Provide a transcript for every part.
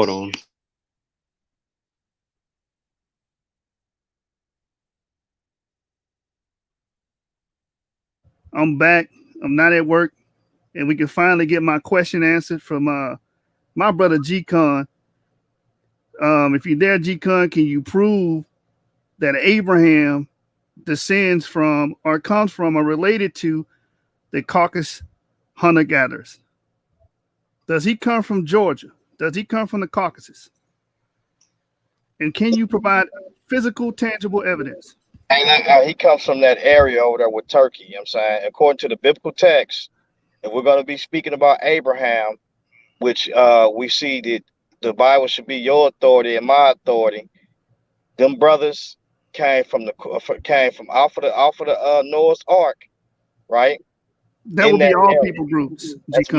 Hold on. I'm back. I'm not at work, and we can finally get my question answered from my brother Gkon. If you're there, Gkon, can you prove that Abraham descends from or comes from or related to the Caucasus hunter gatherers? Does he come from Georgia? Does he come from the Caucasus? And can you provide physical, tangible evidence? And he comes from that area over there with Turkey. You know what I'm saying? According to the biblical text, if we're going to be speaking about Abraham, which we see that the Bible should be your authority and my authority, them brothers came from off of the Noah's Ark, right? That would be all people groups. That's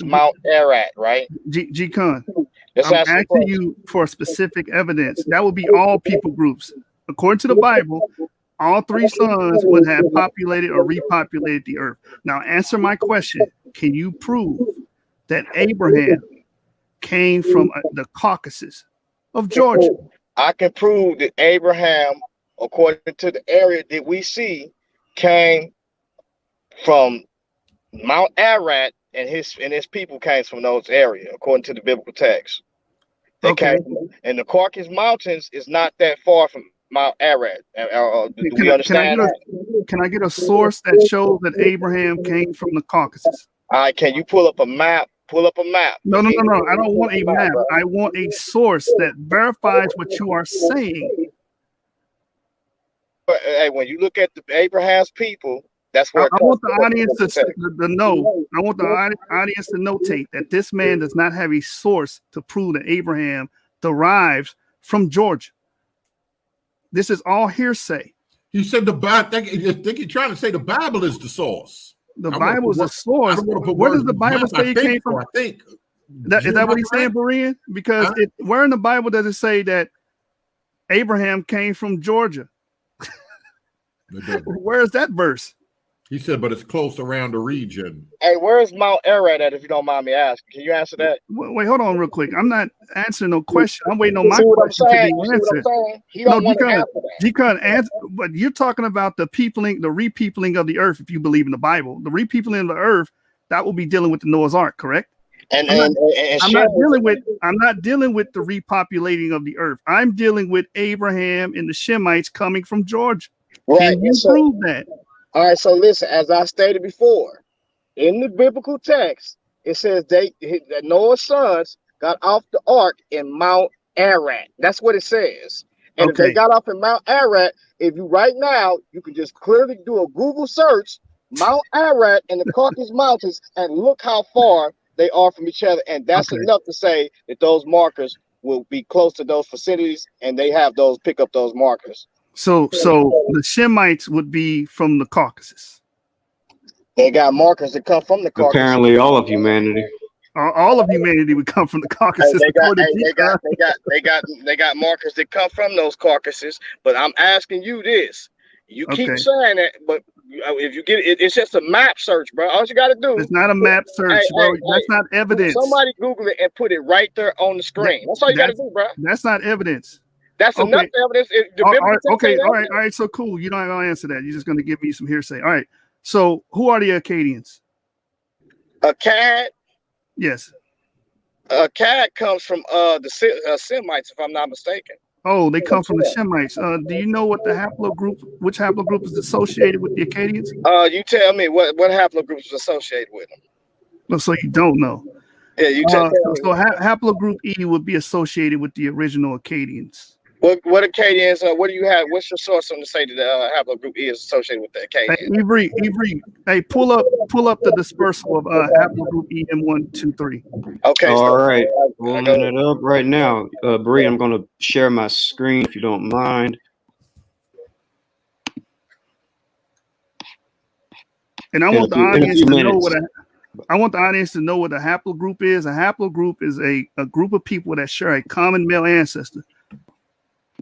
Mount Ararat, right? Gkon. I'm asking you for specific evidence. That would be all people groups. According to the Bible, all three sons would have populated or repopulated the earth. Now, answer my question. Can you prove that Abraham came from the Caucasus of Georgia? I can prove that Abraham, according to the area that we see, came from Mount Ararat, and his people came from those areas, according to the biblical text. And the Caucasus Mountains is not that far from Mount Ararat. Do we understand that? Can I get a source that shows that Abraham came from the Caucasus? All right, can you pull up a map? Pull up a map. No. I don't want a map. I want a source that verifies what you are saying. Hey, when you look at Abraham's people, that's where I want the audience to know. I want the audience to notate that this man does not have a source to prove that Abraham derives from Georgia. This is all hearsay. You said the Bible. I think you're trying to say the Bible is the source. The Bible is the source. Where does the Bible say he came from? I think. Is that what he's saying, Berean? Because where in the Bible does it say that Abraham came from Georgia? Where is that verse? He said, but it's close around the region. Hey, where's Mount Ararat at, if you don't mind me asking? Can you answer that? Wait, hold on real quick. I'm not answering no question. I'm waiting on my question to be answered. No, Gkon answer, but you're talking about the repeopling of the earth, if you believe in the Bible. The repeopling of the earth, that will be dealing with the Noah's Ark, correct? I'm not dealing with the repopulating of the earth. I'm dealing with Abraham and the Shemites coming from Georgia. Right. Can you prove that? All right, so listen, as I stated before, in the biblical text, it says that Noah's sons got off the ark in Mount Ararat. That's what it says. And if they got off in Mount Ararat, if you right now, you can just clearly do a Google search, Mount Ararat and the Caucasus Mountains, and look how far they are from each other. And that's enough to say that those markers will be close to those facilities, and they have those, pick up those markers. So the Shemites would be from the Caucasus. They got markers that come from the Caucasus. Apparently, all of humanity. All of humanity would come from the Caucasus. They got markers that come from those Caucasus. But I'm asking you this: you keep saying that, but if you get it, it's just a map search, bro. All you got to do. It's not a map search, bro. That's not evidence. Somebody Google it and put it right there on the screen. That's all you got to do, bro. That's not evidence. That's enough evidence. All right. So cool. You're not going to answer that. You're just going to give me some hearsay. All right. So who are the Akkadians? Akkad? Yes. Akkad comes from the Semites, if I'm not mistaken. Oh, they come from the Shemites. Do you know what which haplogroup is associated with the Akkadians? You tell me what haplogroup is associated with them. Well, so you don't know. Yeah, you tell me. So haplogroup E would be associated with the original Akkadians. What Akkadians? What do you have? What's your source on to say that haplogroup E is associated with the Akkadians? Hey, Ivry, hey, pull up the dispersal of haplogroup EM123. Okay. All right, pulling it up right now. Bree, I'm going to share my screen if you don't mind. And I want the audience to know what a haplogroup is. A haplogroup is a group of people that share a common male ancestor.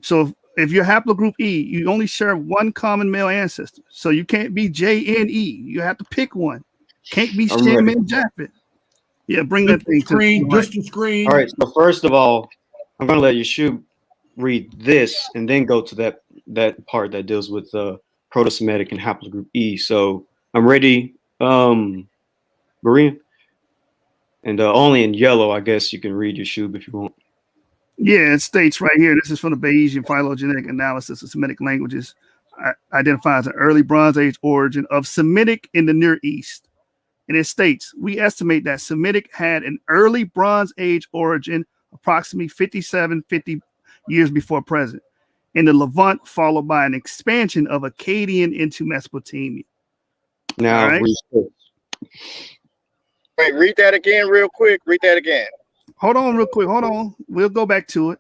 So if you're haplogroup E, you only share one common male ancestor. So you can't be JNE. You have to pick one. Can't be Shem and Japheth. Yeah, bring that thing to screen, the just the screen. All right. So first of all, I'm gonna let Yeshua read this and then go to that part that deals with proto-Semitic and haplogroup E. So I'm ready, Berean, and only in yellow, I guess you can read Yeshua if you want. Yeah, it states right here. This is from the Bayesian phylogenetic analysis of Semitic languages. Identifies an early Bronze Age origin of Semitic in the Near East. And it states, we estimate that Semitic had an early Bronze Age origin, approximately 50 years before present, in the Levant, followed by an expansion of Akkadian into Mesopotamia. Now, all right? Wait, read that again real quick. Read that again. Hold on real quick. Hold on. We'll go back to it.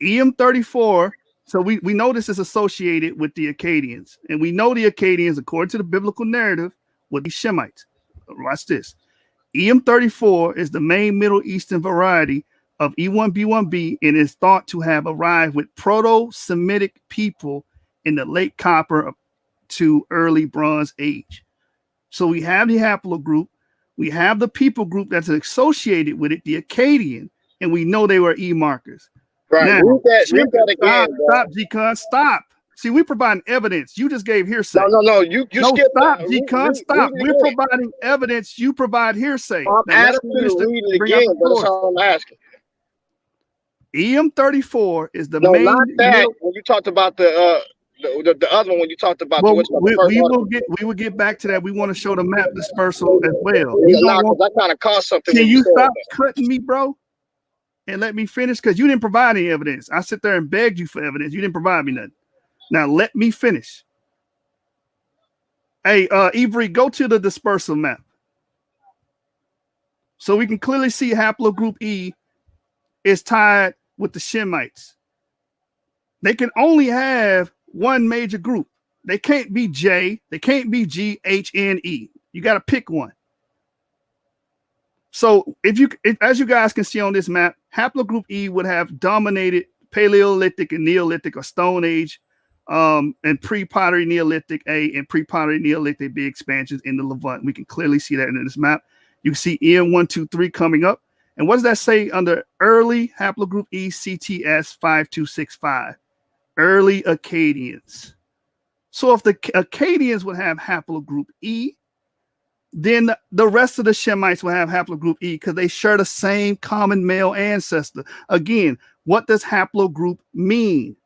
EM34. So we know this is associated with the Akkadians. And we know the Akkadians, according to the biblical narrative, were the Shemites. Watch this. EM34 is the main Middle Eastern variety of E1B1B and is thought to have arrived with Proto-Semitic people in the late Copper to early Bronze Age. So we have the haplogroup, we have the people group that's associated with it, the Akkadian, and we know they were E markers. Right. Now, read that again. Stop, Gkon, stop. See, we're providing evidence. You just gave hearsay. No. You skipped stop, that. Gkon, stop. We're providing evidence. You provide hearsay. I'm asking you to read it again, but that's all I'm asking. EM34 is the main. Not that. When you talked about the other one, when you talked about we will get back to that. We want to show the map dispersal as well. That kind of cost something. Can you stop cutting me, bro? And let me finish, because you didn't provide any evidence. I sit there and begged you for evidence. You didn't provide me nothing. Now let me finish. Hey, Ivory, go to the dispersal map. So we can clearly see haplogroup E is tied with the Shemites. They can only have one major group. They can't be J, they can't be G, H, N, E. You got to pick one. So if as you guys can see on this map, haplogroup E would have dominated Paleolithic and Neolithic or Stone Age, and pre-pottery Neolithic A and pre-pottery Neolithic B expansions in the Levant. We can clearly see that in this map. You can see EM123 coming up. And what does that say under early haplogroup E CTS 5265? Early Akkadians. So if the Akkadians would have haplogroup E, then the rest of the Shemites will have haplogroup E because they share the same common male ancestor. Again, what does haplogroup mean?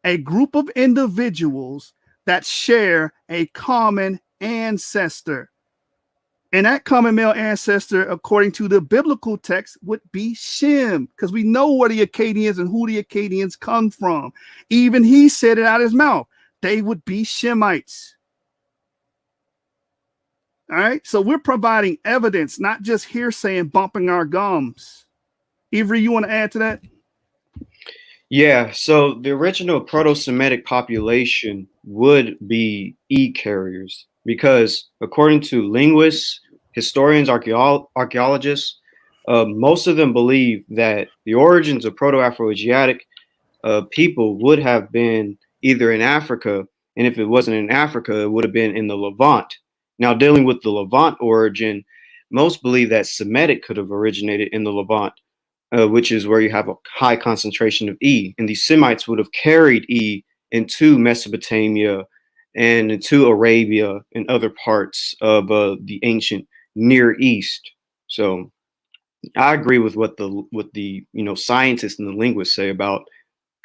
A group of individuals that share a common ancestor. And that common male ancestor, according to the biblical text, would be Shem, because we know where the Akkadians and who the Akkadians come from. Even he said it out of his mouth. They would be Shemites. All right, so we're providing evidence, not just hearsay and bumping our gums. Avery, you want to add to that? Yeah, so the original Proto-Semitic population would be E carriers because according to linguists, historians, archaeologists, most of them believe that the origins of Proto-Afro-Asiatic people would have been either in Africa, and if it wasn't in Africa, it would have been in the Levant. Now, dealing with the Levant origin, most believe that Semitic could have originated in the Levant, which is where you have a high concentration of E. And these Semites would have carried E into Mesopotamia and into Arabia and other parts of the ancient Near East. So I agree with what the scientists and the linguists say about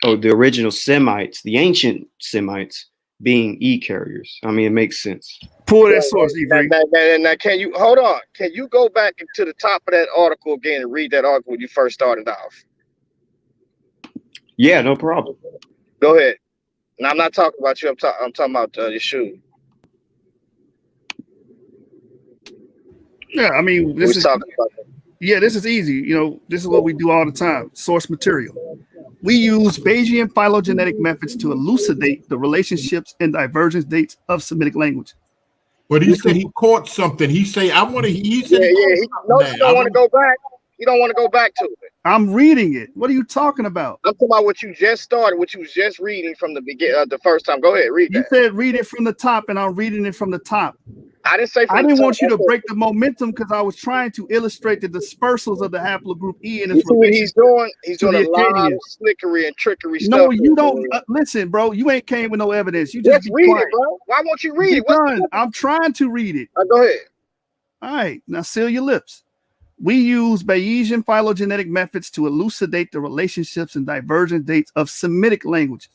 the original Semites, the ancient Semites, being E carriers. I mean, it makes sense. Pull that source, Avery. Now, can you hold on? Can you go back to the top of that article again and read that article when you first started off? Yeah, no problem. Go ahead. Now, I'm not talking about you. I'm talking about Yeshua. Yeah, I mean, this is easy. This is what we do all the time. Source material. We use Bayesian phylogenetic methods to elucidate the relationships and divergence dates of Semitic language. But he said he caught something. He said, I want to. He said, you don't want to go back. You don't want to go back to it. I'm reading it. What are you talking about? I'm talking about what you just started, what you was just reading from the beginning, the first time. Go ahead, read that. You said read it from the top, and I'm reading it from the top. I didn't say from I the didn't top. want you to break the momentum because I was trying to illustrate the dispersals of the haplogroup E and You its see what relation he's doing? He's to doing the a lot of Acadians. slickery and trickery No, stuff. you don't listen, bro. You ain't came with no evidence. You just Let's be read quiet. it, bro. Why won't you read Be it? What's done. I'm trying to read it. go ahead. All right, now seal your lips. We use Bayesian phylogenetic methods to elucidate the relationships and divergent dates of Semitic languages,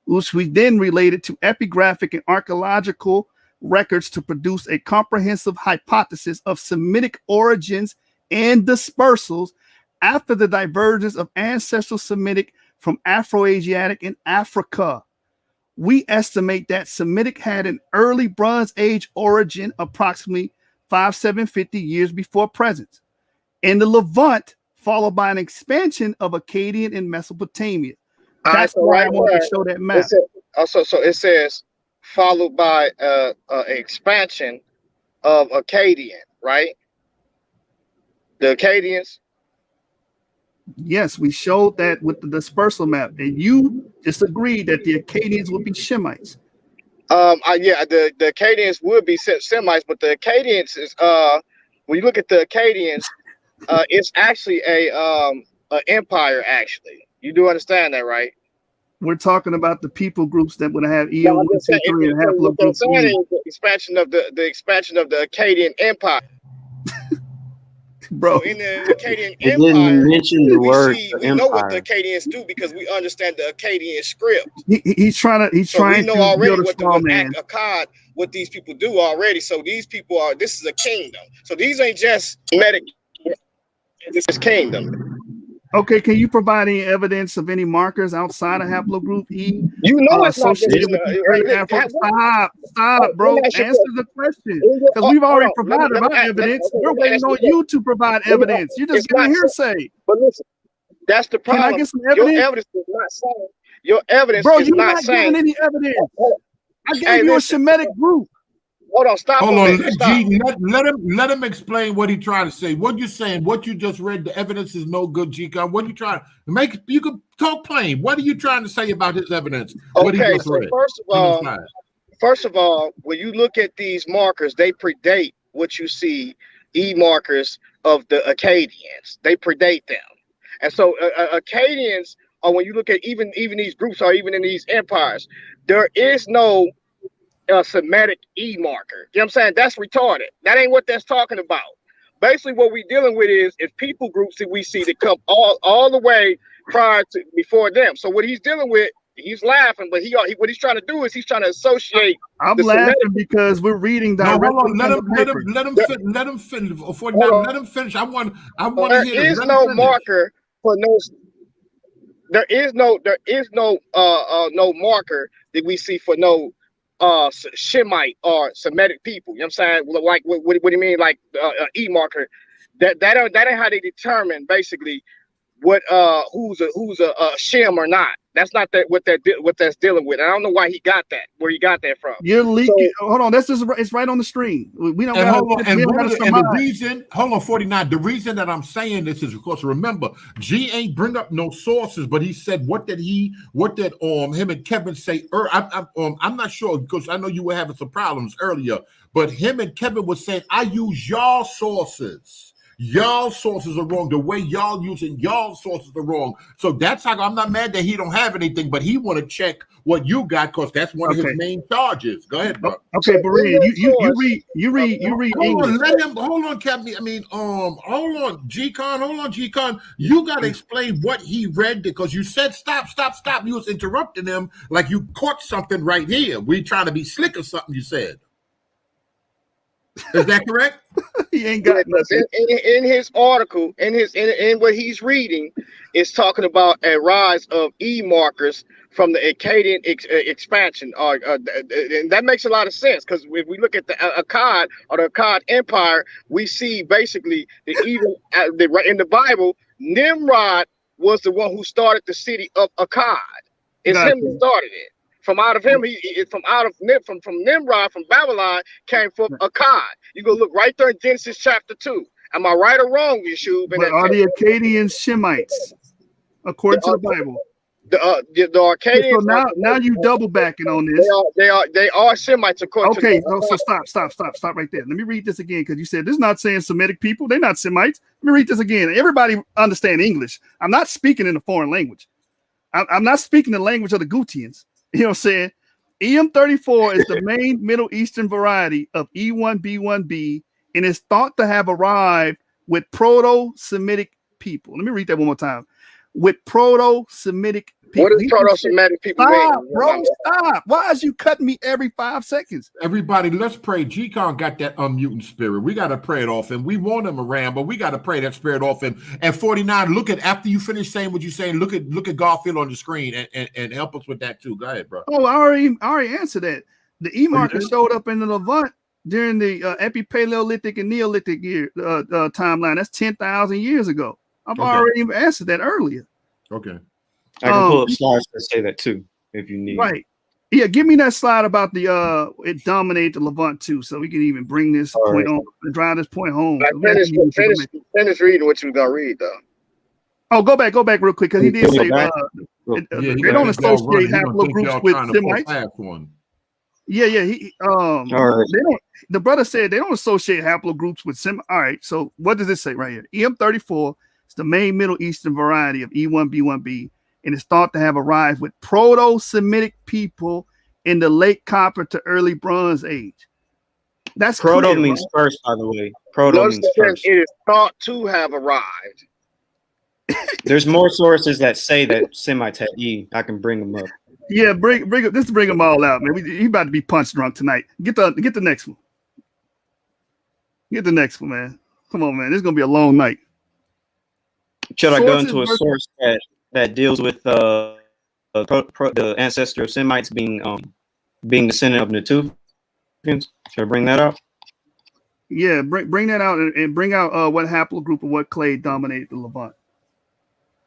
which we then related to epigraphic and archaeological records to produce a comprehensive hypothesis of Semitic origins and dispersals after the divergence of ancestral Semitic from Afroasiatic in Africa. We estimate that Semitic had an early Bronze Age origin, approximately 5750 years before present, in the Levant, followed by an expansion of Akkadian in Mesopotamia. All right, That's so why right I wanted there, to show that it map. says, so it says followed by an expansion of Akkadian, right? The Akkadians. Yes, we showed that with the dispersal map, and you disagreed that the Akkadians would be Shemites. Yeah, the Akkadians would be Semites, but the Akkadians is when you look at the Akkadians, it's actually a empire. Actually, you do understand that, right? We're talking about the people groups that would have No, I'm EO1, just 2, saying, 3, and what I'm haplogroup saying E. is the expansion of the Akkadian Empire. Bro, So in the Akkadian It didn't Empire, mention the word we know what the empire. Akkadians do because we understand the Akkadian script. he's trying So we to know already build a straw man. what these people do already. So these people this is a kingdom. So these ain't just medic. This is kingdom. Okay, can you provide any evidence of any markers outside of haplogroup E You know it's not just associated with the early Afro? Stop, bro. Answer the question. Because we've already provided our evidence. We're waiting on you to provide evidence. You're just giving hearsay. But listen, that's the problem. Can I get some evidence? Your evidence is not saying. Your evidence bro, is you're not not saying. giving any evidence. I gave you a Shemitic group. Hold on, stop. Hold on, Stop. let him explain what he's trying to say. What you saying? What you just read? The evidence is no good, Gkon. What are you trying to make? You can talk plain. What are you trying to say about his evidence? What he just read? First of all, when you look at these markers, they predate what you see markers of the Akkadians. They predate them, and so Akkadians, or when you look at even these groups, or even in these empires, there is no Semitic marker. You know what I'm saying? That's retarded. That ain't what that's talking about. Basically, what we're dealing with is people groups that we see that come all the way before them. So what he's dealing with, he's laughing, but what he's trying to do is he's trying to associate. I'm laughing because we're reading directly. No, hold on. Let him finish. Before now, let him finish. I want to hear this. There is no marker for no. There is no no marker that we see for no Shemite or Semitic people. You know what I'm saying? Like what do you mean, like marker? That ain't how they determine basically what who's a Shem or not. That's not what that's dealing with. I don't know why he got that, where he got that from. You're leaking. Hold on, it's right on the screen. We don't got the reason, hold on, 49. The reason that I'm saying this is, of course, remember, G ain't bring up no sources, but he said what did him and Kevin say? I'm not sure because I know you were having some problems earlier, but him and Kevin was saying I use y'all sources. Y'all sources are wrong. The way y'all using y'all sources are wrong. So that's how I'm not mad that he don't have anything, but he want to check what you got because that's one of his main charges. Go ahead, bro. Okay, Berea, you read English. Hold on, Captain. Hold on, Gkon. You gotta explain what he read because you said stop. You was interrupting him like you caught something right here. We trying to be slick or something. You said. Is that correct? He ain't got nothing. In his article, in what he's reading, is talking about a rise of markers from the Akkadian expansion, and that makes a lot of sense because if we look at the Akkad or the Akkad Empire, we see basically that even in the Bible, Nimrod was the one who started the city of Akkad. It's him who started it. From out of him, from Nimrod, from Babylon, came from Akkad. You go look right there in Genesis chapter 2. Am I right or wrong, Yeshua? But are the Akkadians Shemites, according to the Bible? The Okay, so Arcadians. now you double backing on this. They are Semites according Okay, to. so stop right there. Let me read this again because you said this is not saying Semitic people. They're not Semites. Let me read this again. Everybody understand English. I'm not speaking in a foreign language. I'm not speaking the language of the Gutians. You know what I'm saying? EM34 is the main Middle Eastern variety of E1B1B and is thought to have arrived with Proto-Semitic people. Let me read that one more time. With Proto-Semitic people. What is Proto-Semitic people mean? Stop, bro, stop. Why is you cutting me every 5 seconds? Everybody, let's pray. Gkon got that unmutant spirit. We got to pray it off him. We want him around, but we got to pray that spirit off him. And 49, look at, after you finish saying what you're saying, look at Garfield on the screen and help us with that too. Go ahead, bro. Oh, I already answered that. The E marker showed up in the Levant during the Epi-Paleolithic and Neolithic timeline. That's 10,000 years ago. I've already answered that earlier. Okay. I can pull up slides that say that too, if you need. Right. Yeah, give me that slide about the it dominated the Levant too, so we can even bring this point on and drive this point home. Finish reading what you were gonna read though. Oh, go back real quick because he did say they don't associate haplogroups with Semites. Yeah, he all right. they don't. The brother said they don't associate haplogroups with Semites. All right, so what does it say right here? EM34 is the main Middle Eastern variety of E1B1B. And it's thought to have arrived with Proto-Semitic people in the late Copper to early Bronze Age. That's Proto clear, means bro. first, by the way. Proto means first. It is thought to have arrived. There's more sources that say that Semites had E. I can bring them up. Yeah, bring them all out, man. He about to be punch drunk tonight. Get the next one. Get the next one, man. Come on, man. This is gonna be a long night. Should I go into a source that deals with the ancestor of Semites being descendant of Natufians? Should I bring that up? Yeah, bring that out and bring out what haplogroup or what clade dominated the Levant.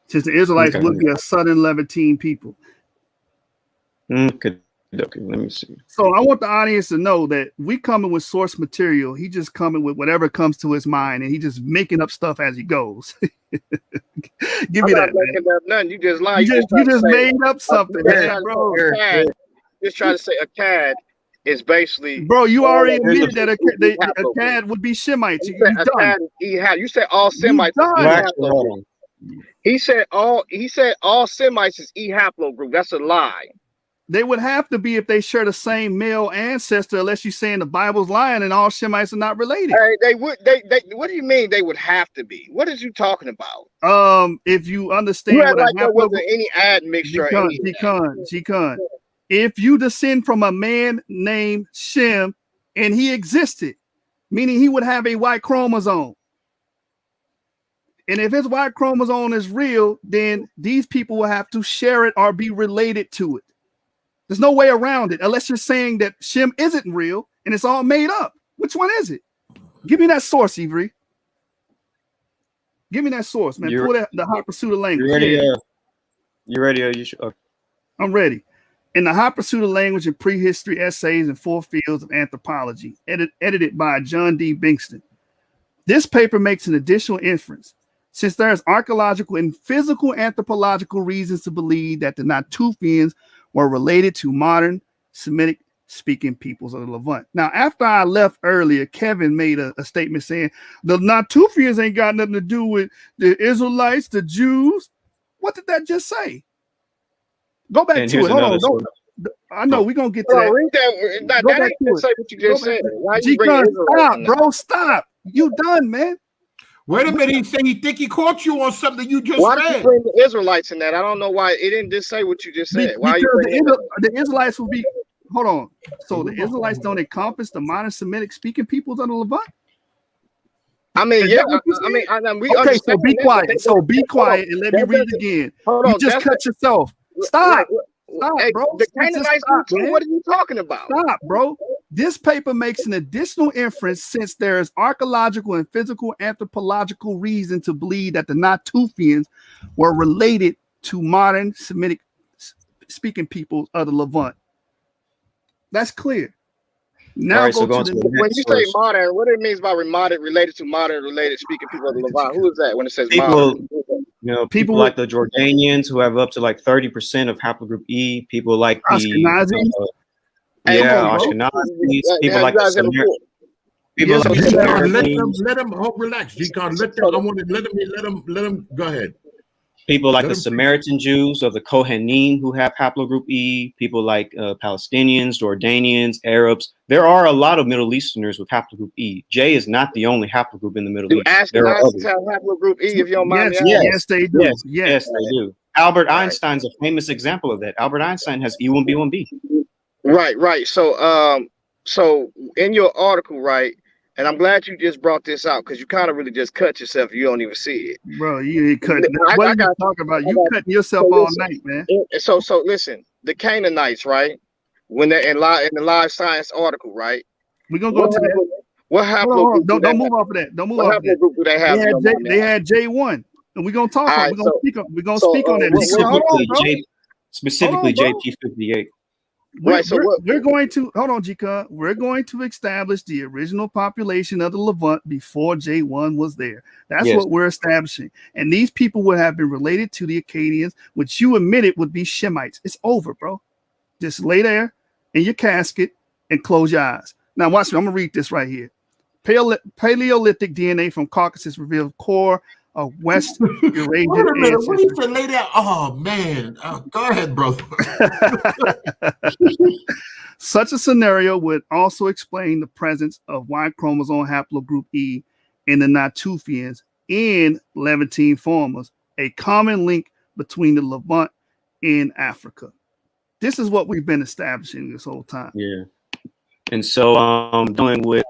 Since the Israelites would be a southern Levantine people. Okay, let me see. So I want the audience to know that we coming with source material. He just coming with whatever comes to his mind, and he just making up stuff as he goes. Give me that, man. Nothing. You just lied. You just made up something, man, bro. Just trying to say a CAD is basically. Bro, you already admitted that a CAD would be Shemites. You said all Semites. He said all Semites is E haplogroup. That's a lie. They would have to be if they share the same male ancestor, unless you're saying the Bible's lying and all Shemites are not related. They would. What do you mean they would have to be? What is you talking about? If you understand what there wasn't any admixture. Gkon. If you descend from a man named Shem and he existed, meaning he would have a Y chromosome. And if his Y chromosome is real, then these people will have to share it or be related to it. There's no way around it unless you're saying that Shem isn't real and it's all made up. Which one is it? Give me that source, Ivry. Give me that source, man. Pull the hot pursuit of language. You ready? You ready? I'm ready. In the hot pursuit of language and prehistory essays in 4 fields of anthropology, edited by John D. Bingston. This paper makes an additional inference. Since there is archaeological and physical anthropological reasons to believe that the Natufians were related to modern Semitic speaking peoples of the Levant. Now, after I left earlier, Kevin made a statement saying the Natufians ain't got nothing to do with the Israelites, the Jews. What did that just say? Go back to it. Hold on. I know we're gonna get to that. Read that. That ain't say what you just said. Why you stop, bro? Stop. You done, man. Wait a minute, he said he think he caught you on something you just read. Why did you bring the Israelites in that? I don't know why it didn't just say what you just said. Why because the Israelites will be. Hold on. So the Israelites don't encompass the modern Semitic speaking peoples of the Levant? I mean, yeah. We okay, so be quiet. So be quiet and let me read again. You just cut yourself. Stop. Stop, hey, bro. The Canaanites too. What are you talking about? Stop, bro. This paper makes an additional inference since there is archaeological and physical anthropological reason to believe that the Natufians were related to modern Semitic speaking peoples of the Levant. That's clear. Now right, go to the when you say modern, what it means by modern related to modern related speaking people of the Levant? Who is that when it says modern? You know, People people like the Jordanians who have up to like 30% of haplogroup E. People like the Ashkenazi. Hey, yeah, come on, bro. Ashkenazis. People Have like you the guys ever Samar- pulled? people Yes, like we the have. Samaritans. Let them relax. Gkon, let them. I want to let them go ahead. People like Let the them- Samaritan Jews or the Kohanim who have haplogroup E. People like Palestinians, Jordanians, Arabs. There are a lot of Middle Easterners with haplogroup E. J is not the only haplogroup in the Middle Do East. There are Ashkenazis others. have haplogroup E? If you don't mind me Yes, asking. yes, they do. Yes, Yes. yes, they do. Albert Right. Einstein's a famous example of that. Albert Einstein has E1B1B. Right. So in your article, right, and I'm glad you just brought this out because you kind of really just cut yourself. You don't even see it. Bro, you ain't cutting. I What are you got you. talking about? I You got you. cutting yourself So all listen. night, man. So listen. The Canaanites, right? When they're in the live science article, right? We're gonna go to that. What Hold on. haplogroup do they Don't move have? off of that. Don't move What off of that. haplogroup do they have? If you don't mind me They asking? had J1, and we're gonna talk All on. right, We're gonna so speak on. We're gonna so speak on that. what G-Con, hold on, bro. Specifically Hold on, bro. JP58. Right, so what? We're going to hold on, Gkon. We're going to establish the original population of the Levant before J1 was there. That's Yes. what we're establishing. And these people would have been related to the Akkadians, which you admitted would be Shemites. It's over, bro. Just lay there in your casket and close your eyes. Now watch me. I'm gonna read this right here. Paleolithic DNA from Caucasus revealed core of West Eurasian Wait a minute. What do you ancestry. say, lay down? Oh man. Go ahead, brother. Such a scenario would also explain the presence of Y chromosome haplogroup E in the Natufians and Levantine farmers, a common link between the Levant and Africa. This is what we've been establishing this whole time. Yeah. And so dealing with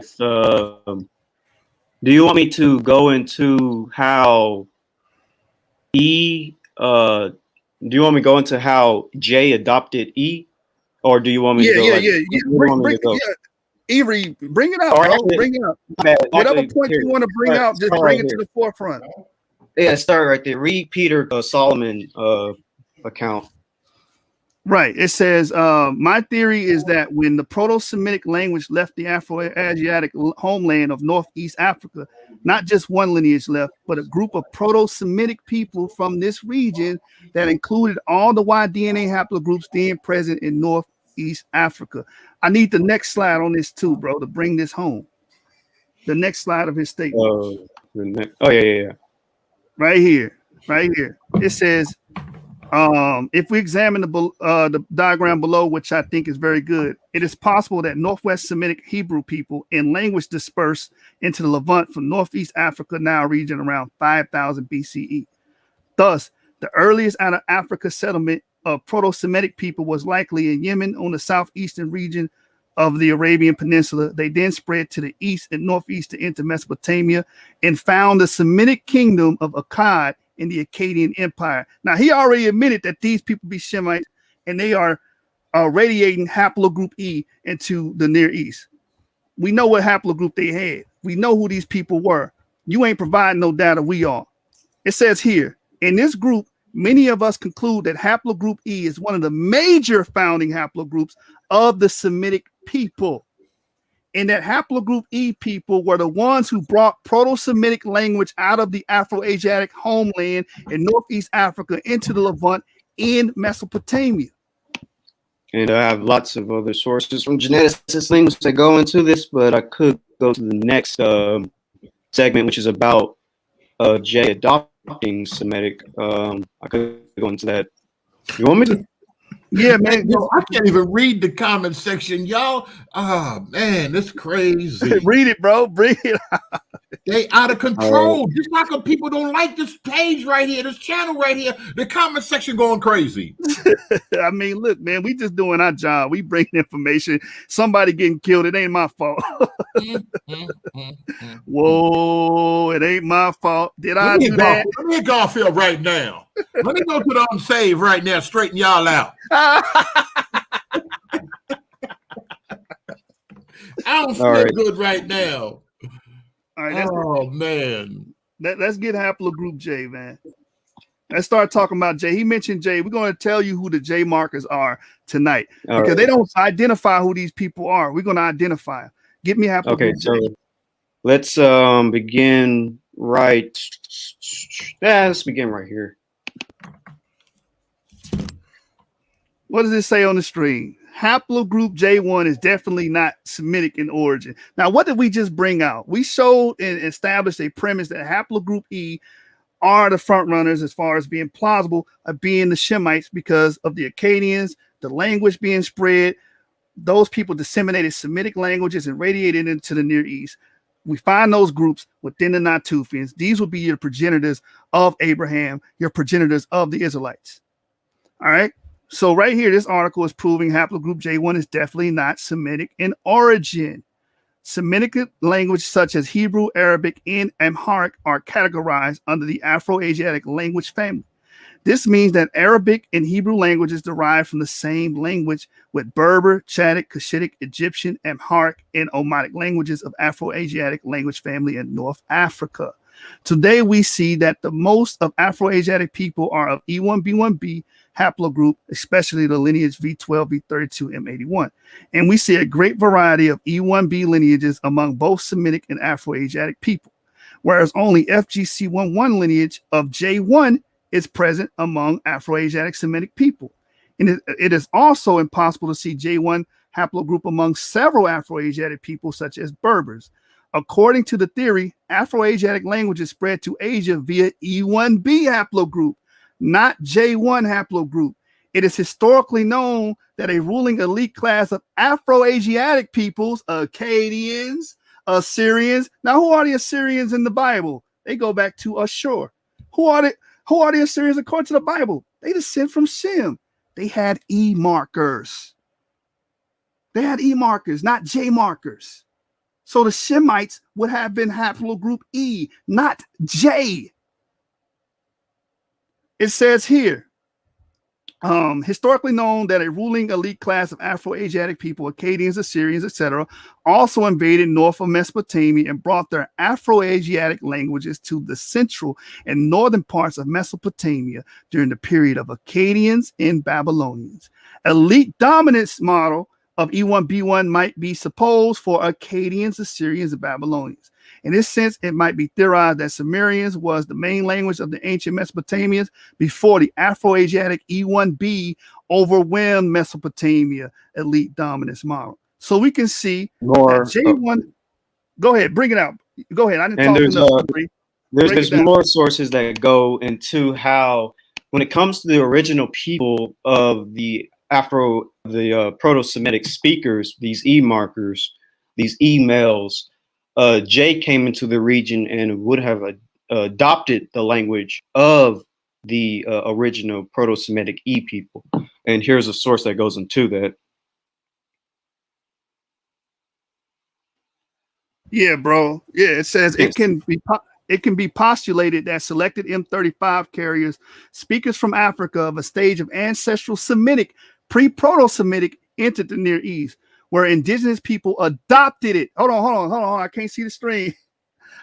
do you want me to go into how E do you want me to go into how J adopted E? Or do you want me to go Yeah. where do you want me to go? Avery, bring it up, Or bro. actually- Bring it up. Bad. Whatever Actually, point here, you want to bring out, just start bring right it to here. the forefront. Yeah, start right there. Read Peter Solomon account. Right. It says, my theory is that when the Proto-Semitic language left the Afro-Asiatic homeland of Northeast Africa, not just one lineage left, but a group of Proto-Semitic people from this region that included all the Y-DNA haplogroups then present in Northeast Africa. I need the next slide on this too, bro, to bring this home. The next slide of his statement. Oh yeah. Right here. It says, if we examine the diagram below, which I think is very good, it is possible that Northwest Semitic Hebrew people in language dispersed into the Levant from Northeast Africa now region around 5000 BCE. Thus, the earliest out of Africa settlement of Proto-Semitic people was likely in Yemen on the southeastern region of the Arabian Peninsula. They then spread to the east and northeast into Mesopotamia and found the Semitic kingdom of Akkad in the Akkadian Empire. Now, he already admitted that these people be Shemites and they are radiating haplogroup E into the Near East. We know what haplogroup they had. We know who these people were. You ain't providing no data, we are. It says here, in this group, many of us conclude that haplogroup E is one of the major founding haplogroups of the Semitic people. And that haplogroup E people were the ones who brought Proto-Semitic language out of the Afro-Asiatic homeland in Northeast Africa into the Levant in Mesopotamia. And I have lots of other sources from geneticist linguists that go into this, but I could go to the next segment, which is about J adopting Semitic. I could go into that. You want me to? Yeah, man. Yo, I can't even read the comment section, y'all. Oh man, it's crazy. Read it, bro. Bring it out. They out of control. Just like if people don't like this page right here, this channel right here, the comment section going crazy. I mean, look, man, we just doing our job. We bring information. Somebody getting killed. It ain't my fault. Whoa, it ain't my fault. Did I do that? Let me hit Garfield right now. Let me go to the unsaved right now. Straighten y'all out. I don't feel good right now. All right, oh man. Let's get haplogroup J, man. Let's start talking about J. He mentioned J. We're going to tell you who the J markers are tonight because they don't identify who these people are. We're going to identify. Get me haplogroup J. So let's begin Right. Yeah, let's begin right here. What does it say on the screen? Haplogroup J1 is definitely not Semitic in origin. Now, what did we just bring out? We showed and established a premise that haplogroup E are the front runners as far as being plausible of being the Shemites because of the Akkadians, the language being spread. Those people disseminated Semitic languages and radiated into the Near East. We find those groups within the Natufians. These will be your progenitors of Abraham, your progenitors of the Israelites. All right. So right here, this article is proving haplogroup J1 is definitely not Semitic in origin. Semitic language such as Hebrew, Arabic, and Amharic are categorized under the Afro-Asiatic language family. This means that Arabic and Hebrew languages derive from the same language with Berber, Chadic, Cushitic, Egyptian, Amharic, and Omotic languages of Afro-Asiatic language family in North Africa. Today, we see that the most of Afro-Asiatic people are of E1B1B haplogroup, especially the lineage V12, V32, M81. And we see a great variety of E1B lineages among both Semitic and Afro-Asiatic people, whereas only FGC11 lineage of J1 is present among Afro-Asiatic Semitic people. And it is also impossible to see J1 haplogroup among several Afro-Asiatic people, such as Berbers. According to the theory, Afro-Asiatic languages spread to Asia via E1B haplogroup, not J1 haplogroup. It is historically known that a ruling elite class of Afro-Asiatic peoples, Akkadians, Assyrians. Now, who are the Assyrians in the Bible? They go back to Ashur. Who are the Assyrians according to the Bible? They descend from Shem. They had E markers. They had E markers, not J markers. So the Shemites would have been haplogroup E, not J. It says here, historically known that a ruling elite class of Afro-Asiatic people, Akkadians, Assyrians, etc., also invaded north of Mesopotamia and brought their Afro-Asiatic languages to the central and northern parts of Mesopotamia during the period of Akkadians and Babylonians. Elite dominance model of E1B1 might be supposed for Akkadians, Assyrians, and Babylonians. In this sense, it might be theorized that Sumerians was the main language of the ancient Mesopotamians before the Afro-Asiatic E1B overwhelmed Mesopotamia elite dominance model. So we can see More. that J1. Go ahead, bring it out. Go ahead. I didn't And talk enough. there's more sources that go into how, when it comes to the original people of the Proto-Semitic speakers, these E markers, these emails, J came into the region and would have adopted the language of the original Proto-Semitic E people. And here's a source that goes into that. Yeah, bro. Yeah, it says it can be postulated that selected M35 carriers, speakers from Africa of a stage of ancestral Semitic, pre-Proto-Semitic, entered the Near East, where indigenous people adopted it. Hold on. I can't see the screen.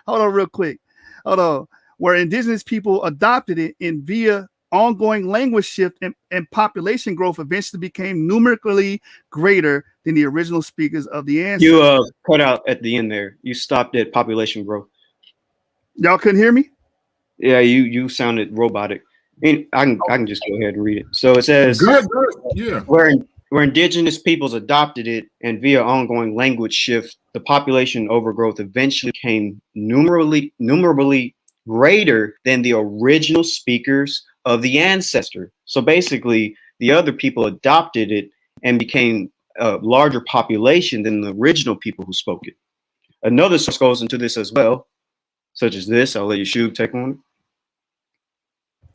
Hold on real quick. Hold on. Where indigenous people adopted it and via ongoing language shift and population growth eventually became numerically greater than the original speakers of the ancestors. You cut out at the end there. You stopped at population growth. Y'all couldn't hear me? Yeah, you sounded robotic. I can just go ahead and read it. So it says, Good. Yeah. where indigenous peoples adopted it and via ongoing language shift, the population overgrowth eventually became numerably greater than the original speakers of the ancestor. So basically, the other people adopted it and became a larger population than the original people who spoke it. Another source goes into this as well, such as this. I'll let you shoot take on it.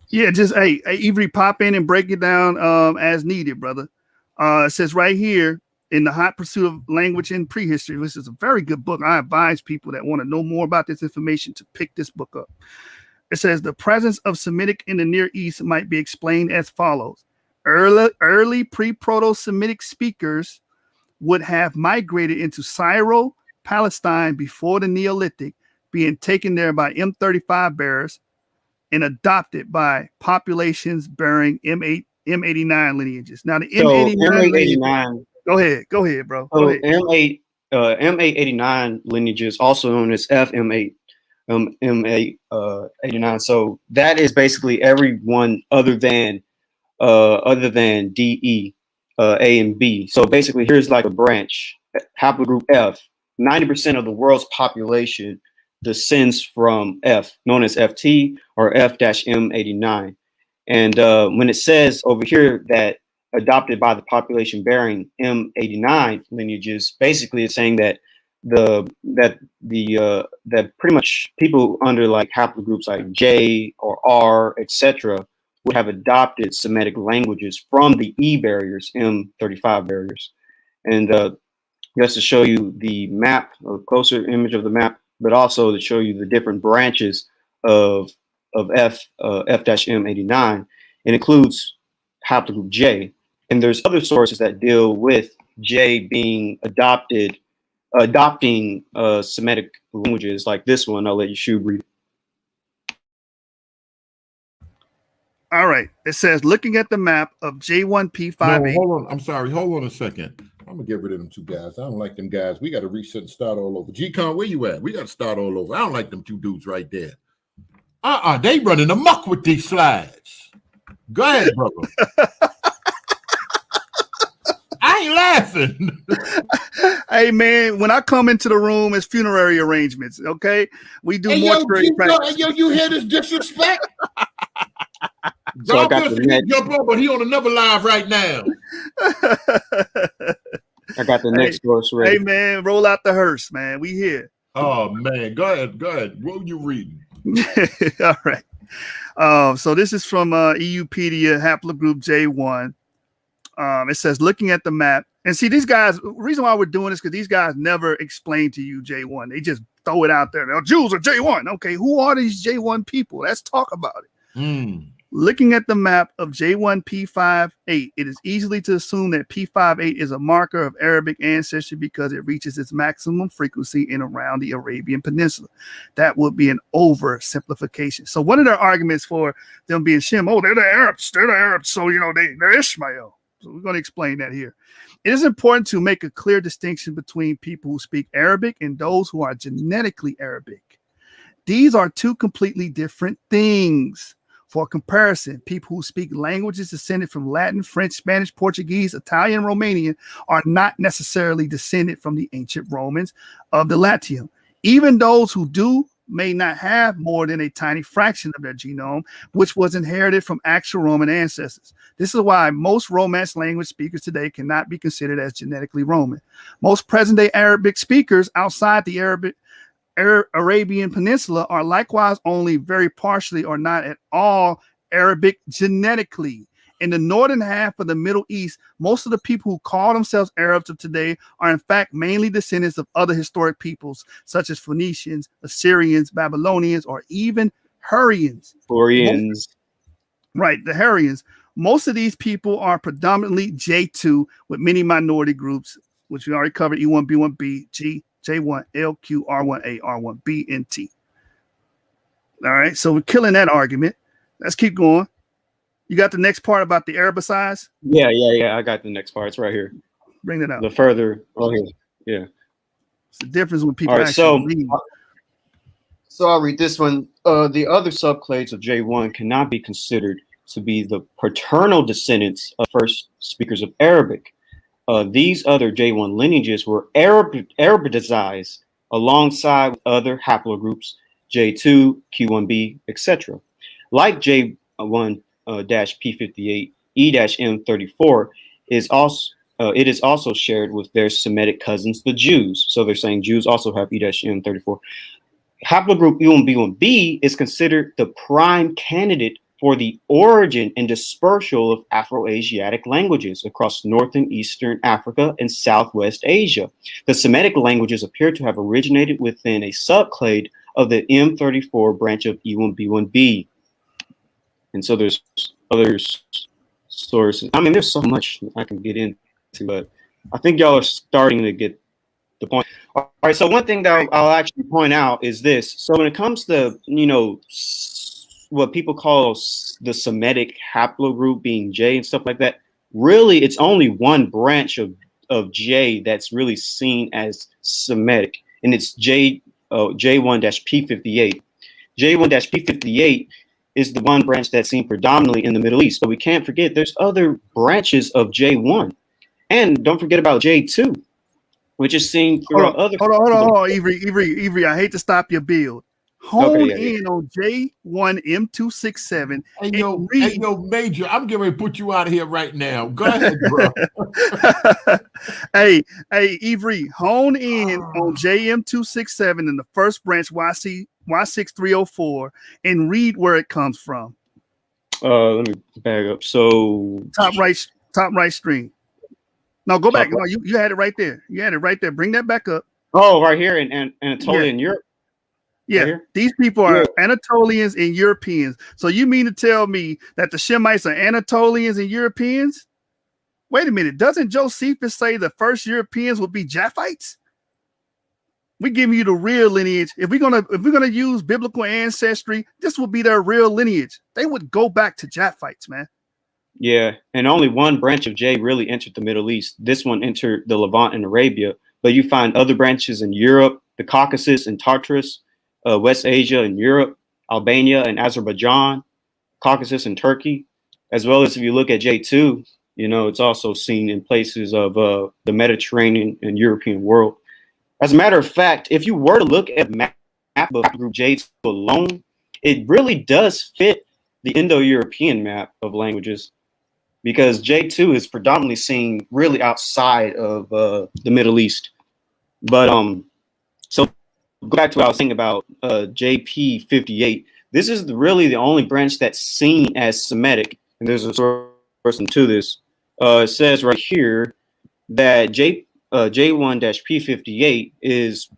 Yeah, just hey, Avery, pop in and break it down as needed, brother. It says right here in The Hot Pursuit of Language in Prehistory, which is a very good book. I advise people that want to know more about this information to pick this book up. It says the presence of Semitic in the Near East might be explained as follows. Early pre-Proto-Semitic speakers would have migrated into Syro, Palestine before the Neolithic, being taken there by M35 bearers and adopted by populations bearing M89 lineages. Now the M89. Go ahead, bro. So M889 lineages, also known as FM8, M89. So that is basically everyone other than DE, A and B. So basically, here's like a branch, haplogroup F. 90% of the world's population descends from F, known as FT or F-M89. And when it says over here that adopted by the population bearing M89 lineages, basically it's saying that that pretty much people under like haplogroups like J or R, etc., would have adopted Semitic languages from the E barriers, M35 barriers. And just to show you the map, a closer image of the map, but also to show you the different branches of F-M89. It includes haplogroup J. And there's other sources that deal with J being adopting Semitic languages, like this one. I'll let you Shub read. All right. It says, looking at the map of J1P58. No, hold on. I'm sorry. Hold on a second. I'm gonna get rid of them two guys. I don't like them guys. We got to reset and start all over. Gkon, where you at? We got to start all over. I don't like them two dudes right there. They running amok with these slides. Go ahead, brother. I ain't laughing. Hey man, when I come into the room, it's funerary arrangements. Okay, we do mortuary practice. You hear this disrespect? So I got the jump on, but he on another live right now. I got the next source ready. Hey man, roll out the hearse, man. We here. Oh man, go ahead. What are you reading? All right. So this is from EUpedia haplogroup J1. It says, looking at the map, and see these guys, the reason why we're doing this because these guys never explain to you J1. They just throw it out there. Now, Jews are J1. Okay, who are these J1 people? Let's talk about it. Looking at the map of J1P58, it is easy to assume that P58 is a marker of Arabic ancestry because it reaches its maximum frequency in around the Arabian Peninsula. That would be an oversimplification. So one of their arguments for them being Shem, they're the Arabs, so they're Ishmael. So we're going to explain that here. It is important to make a clear distinction between people who speak Arabic and those who are genetically Arabic. These are two completely different things. For comparison, people who speak languages descended from Latin, French, Spanish, Portuguese, Italian, Romanian are not necessarily descended from the ancient Romans of the Latium. Even those who do may not have more than a tiny fraction of their genome, which was inherited from actual Roman ancestors. This is why most Romance language speakers today cannot be considered as genetically Roman. Most present-day Arabic speakers outside the Arabian Peninsula are likewise only very partially or not at all Arabic genetically. In the northern half of the Middle East, most of the people who call themselves Arabs of today are in fact mainly descendants of other historic peoples, such as Phoenicians, Assyrians, Babylonians, or even Hurrians. Right, the Hurrians. Most of these people are predominantly J2 with many minority groups, which we already covered, E1, B1, B, G, J1, LQ, R1A, R1B, and T. All right, so we're killing that argument. Let's keep going. You got the next part about the Arabicize? Yeah. I got the next part. It's right here. Bring that up. The further. Oh, here. Yeah. It's the difference when people read. So I'll read this one. The other subclades of J1 cannot be considered to be the paternal descendants of first speakers of Arabic. These other J1 lineages were Arabicized alongside other haplogroups, J2, Q1b, etc. Like J1 P58, E-M34 it is also shared with their Semitic cousins, the Jews. So they're saying Jews also have E-M34. Haplogroup E1B1B is considered the prime candidate for the origin and dispersal of Afro-Asiatic languages across northern eastern Africa and Southwest Asia. The Semitic languages appear to have originated within a subclade of the M34 branch of E1B1B. And so there's other sources. I mean, there's so much I can get into, but I think y'all are starting to get the point. All right, so one thing that I'll actually point out is this. So when it comes to, what people call the Semitic haplogroup being J and stuff like that, really it's only one branch of J that's really seen as Semitic, and it's J1-P58. J1-P58 is the one branch that's seen predominantly in the Middle East. But we can't forget there's other branches of J1. And don't forget about J2, which is seen throughout other. Hold on, Avery. I hate to stop your build. Hone in on J1M267. Hey, yo, Major, I'm getting ready to put you out of here right now. Go ahead, bro. hey, Avery, hone in on JM267 in the first branch Y6304 and read where it comes from. Let me back up. So top right string. No, go back. No, you had it right there. You had it right there. Bring that back up. Oh, right here in Anatolian Europe. Yeah, right these people are Anatolians and Europeans. So you mean to tell me that the Shemites are Anatolians and Europeans? Wait a minute. Doesn't Josephus say the first Europeans would be Japhites? We giving you the real lineage. If we're gonna use biblical ancestry, this would be their real lineage. They would go back to Japhites, man. Yeah, and only one branch of J really entered the Middle East. This one entered the Levant and Arabia, but you find other branches in Europe, the Caucasus and Tartarus, West Asia and Europe, Albania and Azerbaijan, Caucasus and Turkey, as well as if you look at J2, it's also seen in places of the Mediterranean and European world. As a matter of fact, if you were to look at map of group J2 alone, it really does fit the Indo-European map of languages, because J2 is predominantly seen really outside of the Middle East. But so go back to what I was saying about JP58. This is really the only branch that's seen as Semitic, and there's a source to this. It says right here that J1-P58 is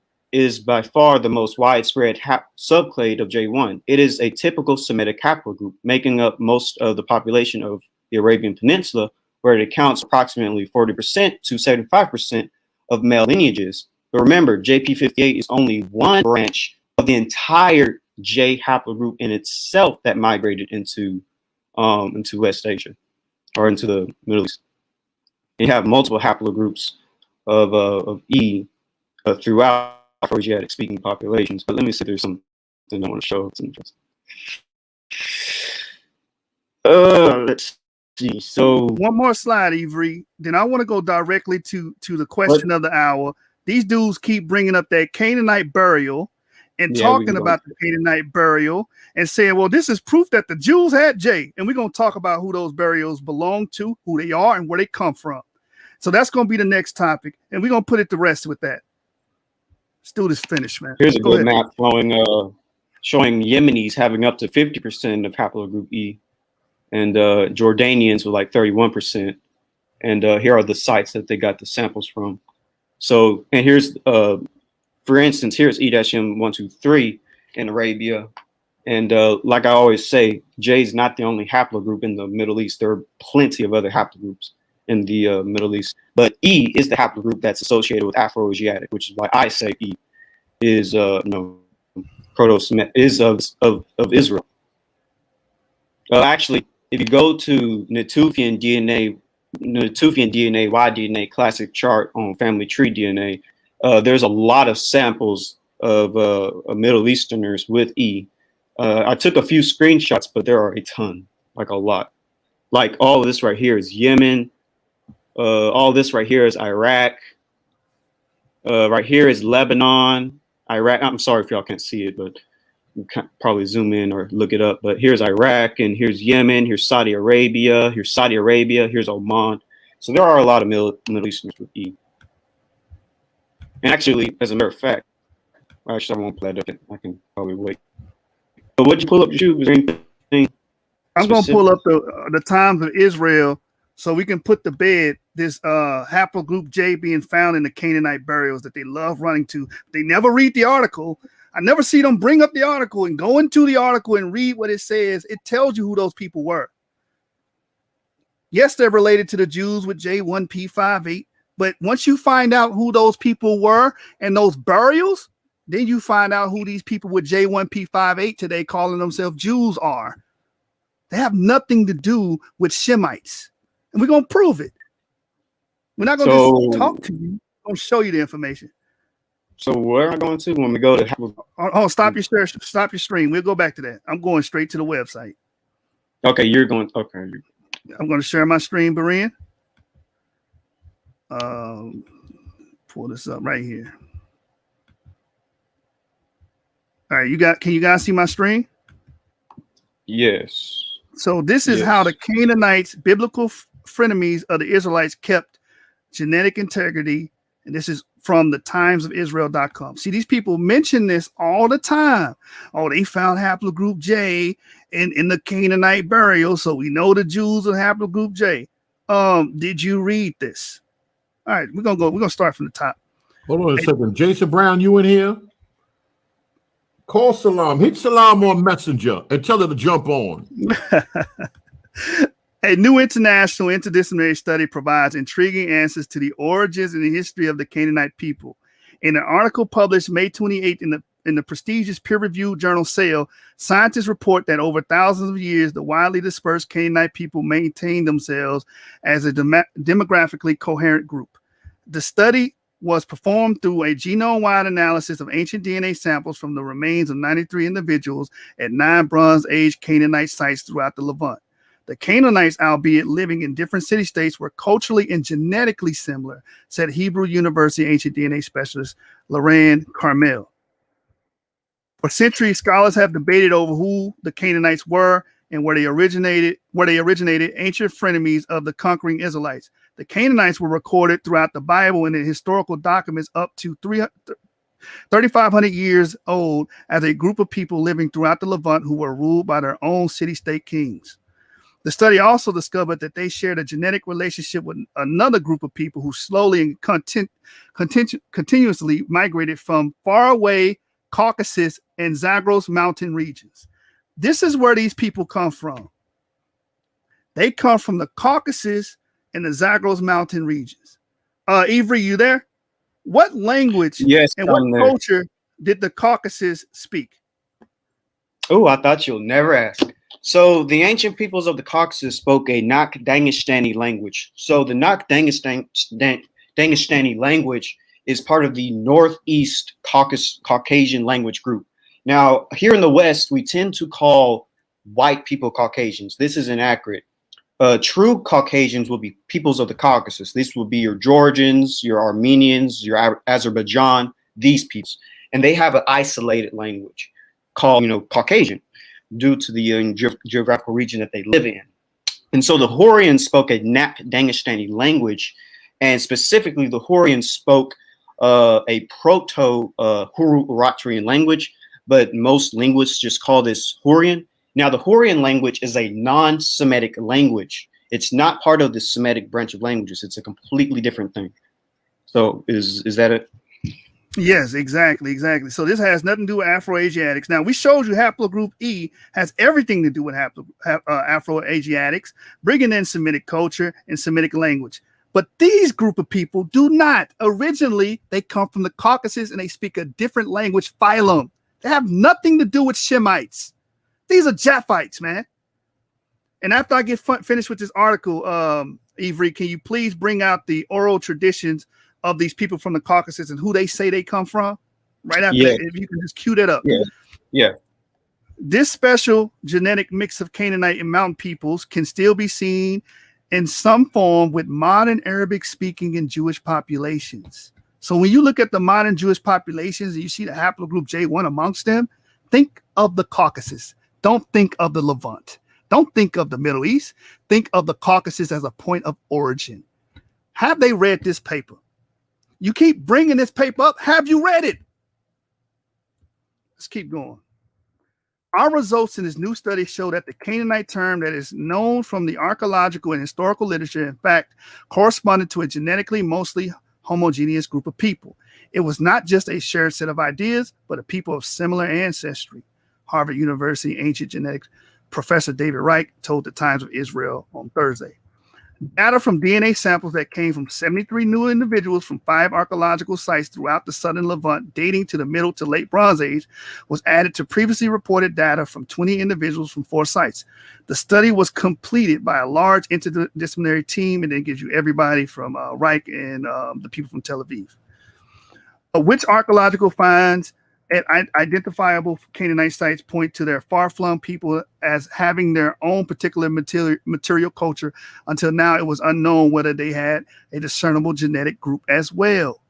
by far the most widespread subclade of J1. It is a typical Semitic haplogroup, making up most of the population of the Arabian Peninsula, where it accounts approximately 40% to 75% of male lineages. But remember, JP58 is only one branch of the entire J haplogroup in itself that migrated into West Asia or into the Middle East. You have multiple haplogroups of E throughout Afro-Asiatic speaking populations. But let me see if there's something I want to show. It's interesting. Let's see. So one more slide, Avery. Then I want to go directly to the question of the hour. These dudes keep bringing up that Canaanite burial and talking about the Canaanite burial and saying, well, this is proof that the Jews had J. And we're going to talk about who those burials belong to, who they are, and where they come from. So that's going to be the next topic. And we're going to put it to rest with that. Let's do this finish, man. Here's a good map showing Yemenis having up to 50% of haplogroup E, and Jordanians with like 31%. And here are the sites that they got the samples from. So, and here's, for instance, here's E-M123 in Arabia. And like I always say, J is not the only haplogroup in the Middle East. There are plenty of other haplogroups in the Middle East. But E is the haplogroup that's associated with Afro-Asiatic, which is why I say E is, Proto-Semitic, is of Israel. Actually, if you go to Natufian DNA, Y-DNA classic chart on family tree DNA, there's a lot of samples of Middle Easterners with E. I took a few screenshots, but there are a ton, like a lot. Like all of this right here is Yemen. All this right here is Iraq. Right here is Lebanon, Iraq. I'm sorry if y'all can't see it, but you can probably zoom in or look it up. But here's Iraq, and here's Yemen, here's Saudi Arabia, here's Oman. So there are a lot of Middle Easterners with E. And actually, as a matter of fact, actually I won't play that up. I can probably wait. But what'd you pull up? Was there anything I'm going to pull up the times of Israel so we can put to bed this haplogroup J being found in the Canaanite burials that they love running to. They never read the article. I never see them bring up the article and go into the article and read what it says. It tells you who those people were. Yes, they're related to the Jews with J1P58, but once you find out who those people were and those burials, then you find out who these people with J1P58 today calling themselves Jews are. They have nothing to do with Shemites. And we're going to prove it. We're not going to just talk to you. We're going to show you the information. So where am I going to when we go to? Oh, stop your stream. We'll go back to that. I'm going straight to the website. Okay, you're going. Okay. I'm going to share my stream, Berean. Pull this up right here. All right, can you guys see my screen? Yes. So this is how the Canaanites, biblical frenemies of the Israelites, kept genetic integrity. And this is from the timesofisrael.com. See, these people mention this all the time. Oh, they found haplogroup J in the Canaanite burial. So we know the Jews are haplogroup J. Did you read this? All right, we're gonna start from the top. Hold on a second. Jason Brown, you in here? Call Salam. Hit Salam on Messenger and tell her to jump on. A new international interdisciplinary study provides intriguing answers to the origins and the history of the Canaanite people. In an article published May 28 in the prestigious peer-reviewed journal Cell, scientists report that over thousands of years, the widely dispersed Canaanite people maintained themselves as a demographically coherent group. The study was performed through a genome-wide analysis of ancient DNA samples from the remains of 93 individuals at 9 Bronze Age Canaanite sites throughout the Levant. The Canaanites, albeit living in different city-states, were culturally and genetically similar, said Hebrew University ancient DNA specialist Loran Carmel. For centuries, scholars have debated over who the Canaanites were and where they originated, ancient frenemies of the conquering Israelites. The Canaanites were recorded throughout the Bible and in historical documents up to 3,500 years old as a group of people living throughout the Levant who were ruled by their own city-state kings. The study also discovered that they shared a genetic relationship with another group of people who slowly and continuously migrated from faraway Caucasus and Zagros mountain regions. This is where these people come from. They come from the Caucasus and the Zagros mountain regions. Avery, you there? What language and what culture did the Caucasus speak? Oh, I thought you'll never ask. So the ancient peoples of the Caucasus spoke a Nak-Dangestani language. So the Nak-Dangestani language is part of the Northeast Caucasian language group. Now, here in the West, we tend to call white people Caucasians. This is inaccurate. True Caucasians will be peoples of the Caucasus. This will be your Georgians, your Armenians, your Azerbaijan, these peoples. And they have an isolated language called, Caucasian, due to the geographical region that they live in. And so the Hurrians spoke a Nak-Dangestani language, and specifically the Hurrians spoke a Proto-Hurrian language, but most linguists just call this Hurrian. Now, the Hurrian language is a non-Semitic language. It's not part of the Semitic branch of languages. It's a completely different thing. So is that it? Yes, exactly. So this has nothing to do with Afro-Asiatics. Now, we showed you haplogroup E has everything to do with Afro-Asiatics, bringing in Semitic culture and Semitic language. But these group of people do not. Originally, they come from the Caucasus and they speak a different language phylum. They have nothing to do with Shemites. These are Japhites, man. And after I get finished with this article, Avery, can you please bring out the oral traditions of these people from the Caucasus and who they say they come from? Right after that, if you can just cue that up. Yeah. This special genetic mix of Canaanite and mountain peoples can still be seen in some form with modern Arabic speaking and Jewish populations. So when you look at the modern Jewish populations and you see the haplogroup J1 amongst them, think of the Caucasus. Don't think of the Levant. Don't think of the Middle East. Think of the Caucasus as a point of origin. Have they read this paper? You keep bringing this paper up. Have you read it? Let's keep going. Our results in this new study show that the Canaanite term that is known from the archaeological and historical literature, in fact, corresponded to a genetically mostly homogeneous group of people. It was not just a shared set of ideas, but a people of similar ancestry. Harvard University ancient genetics professor David Reich told the Times of Israel on Thursday. Data from DNA samples that came from 73 new individuals from 5 archaeological sites throughout the southern Levant, dating to the Middle to Late Bronze Age, was added to previously reported data from 20 individuals from 4 sites. The study was completed by a large interdisciplinary team, and it gives you everybody from Reich and the people from Tel Aviv. Which archaeological finds at identifiable Canaanite sites point to their far-flung people as having their own particular material culture. Until now, it was unknown whether they had a discernible genetic group as well.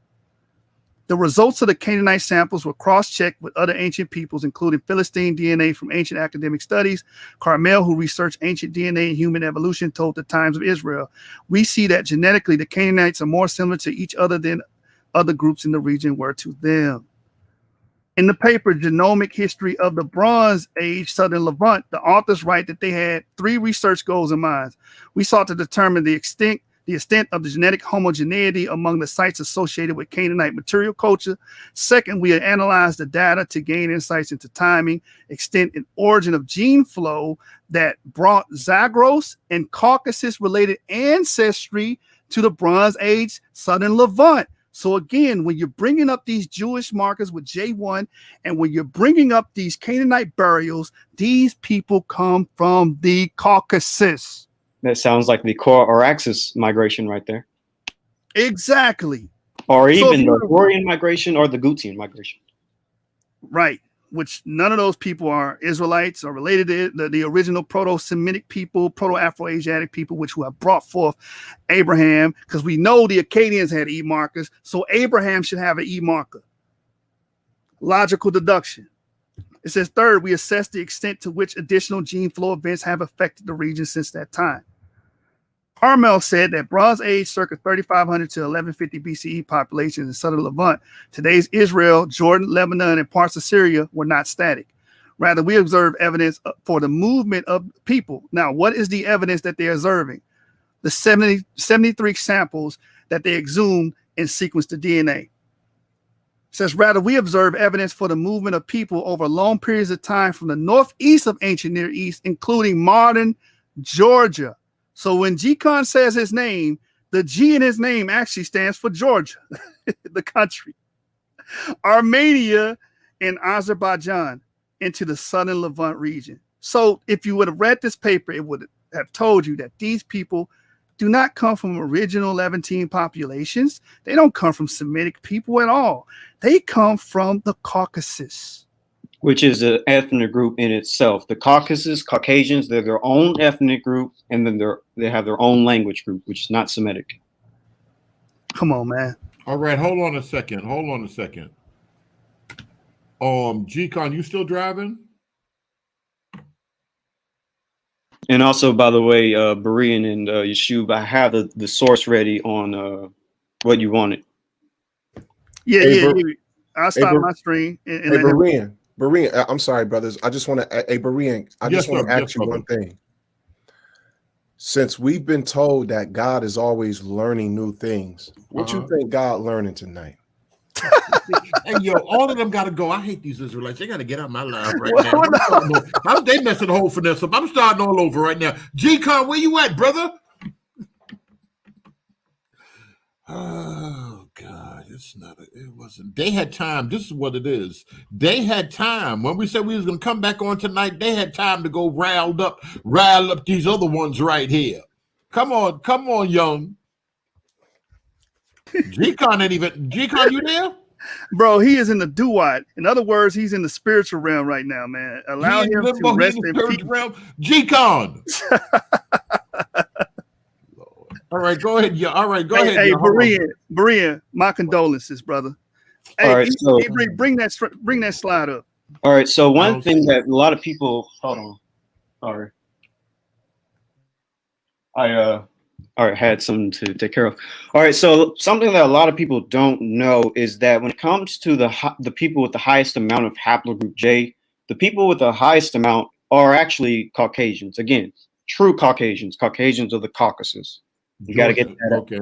The results of the Canaanite samples were cross-checked with other ancient peoples, including Philistine DNA from ancient academic studies. Carmel, who researched ancient DNA and human evolution, told the Times of Israel, "We see that genetically the Canaanites are more similar to each other than other groups in the region were to them." In the paper, Genomic History of the Bronze Age Southern Levant, the authors write that they had 3 research goals in mind. We sought to determine the extent of the genetic homogeneity among the sites associated with Canaanite material culture. Second, we analyzed the data to gain insights into timing, extent, and origin of gene flow that brought Zagros and Caucasus-related ancestry to the Bronze Age Southern Levant. So again, when you're bringing up these Jewish markers with J1, and when you're bringing up these Canaanite burials, these people come from the Caucasus. That sounds like the Core-Araxes migration right there. Exactly. Or even the Hurrian migration or the Gutian migration. Right. Which none of those people are Israelites or related to the original Proto-Semitic people, Proto-Afro-Asiatic people, which who have brought forth Abraham, because we know the Akkadians had E markers, so Abraham should have an E marker. Logical deduction. It says, third, we assess the extent to which additional gene flow events have affected the region since that time. Carmel said that Bronze Age, circa 3500 to 1150 BCE populations in southern Levant, today's Israel, Jordan, Lebanon, and parts of Syria were not static. Rather, we observe evidence for the movement of people. Now, what is the evidence that they're observing? The 73 samples that they exhumed and sequenced the DNA. It says, rather, we observe evidence for the movement of people over long periods of time from the northeast of ancient Near East, including modern Georgia. So when Gkon says his name, the G in his name actually stands for Georgia, the country, Armenia, and Azerbaijan into the southern Levant region. So if you would have read this paper, it would have told you that these people do not come from original Levantine populations. They don't come from Semitic people at all. They come from the Caucasus, which is an ethnic group in itself. The Caucasus, Caucasians, they're their own ethnic group, and then they have their own language group, which is not Semitic. Come on, man. All right, hold on a second. Gkon, you still driving? And also, by the way, Berean and Yeshub, I have the source ready on what you wanted. Yeah. I'll stop my stream. And Berean, I'm sorry, brothers. I just want to, Berean, I just want to ask you one thing. Since we've been told that God is always learning new things, what you think God learning tonight? Hey, yo, all of them got to go. I hate these Israelites. They got to get out my life right now. They messing the whole finesse up. I'm starting all over right now. Gkon, where you at, brother? Oh, God, it wasn't. They had time. This is what it is. They had time. When we said we was going to come back on tonight, they had time to go rile up these other ones right here. Come on, young. Gkon, you there? Bro, he is in the duat. In other words, he's in the spiritual realm right now, man. Allow him to rest in peace. Gkon. All right, go ahead. Yeah, all right, go ahead. Hey, Berean, my condolences, brother. Hey, all right, bring that slide up. All right, so one thing that a lot of people, hold on, sorry, I had something to take care of. All right, so something that a lot of people don't know is that when it comes to the people with the highest amount of haplogroup J, the people with the highest amount are actually Caucasians. Again, true Caucasians of the Caucasus. We got to get that. Okay.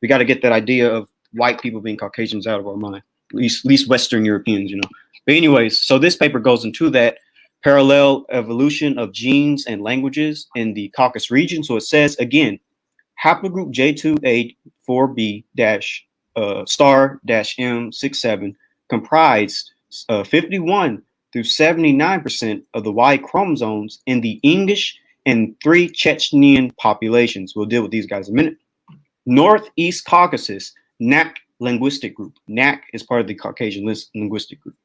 We got to get that idea of white people being Caucasians out of our mind, at least Western Europeans, you know. But anyways, so this paper goes into that parallel evolution of genes and languages in the Caucasus region. So it says again, haplogroup J2A4B star M67 comprised 51 through 79% of the Y chromosomes in the English and 3 Chechenian populations. We'll deal with these guys in a minute. Northeast Caucasus, linguistic group. NAC is part of the Caucasian linguistic group.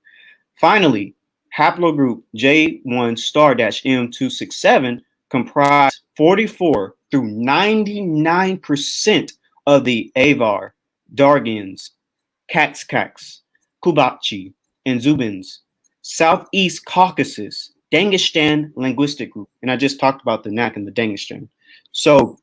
Finally, haplogroup J1*M267 comprise 44 through 99% of the Avar, Dargins, Katskaks, Kubatchi, and Zubins, Southeast Caucasus, Dagestan linguistic group. And I just talked about the NAC and the Dagestan. So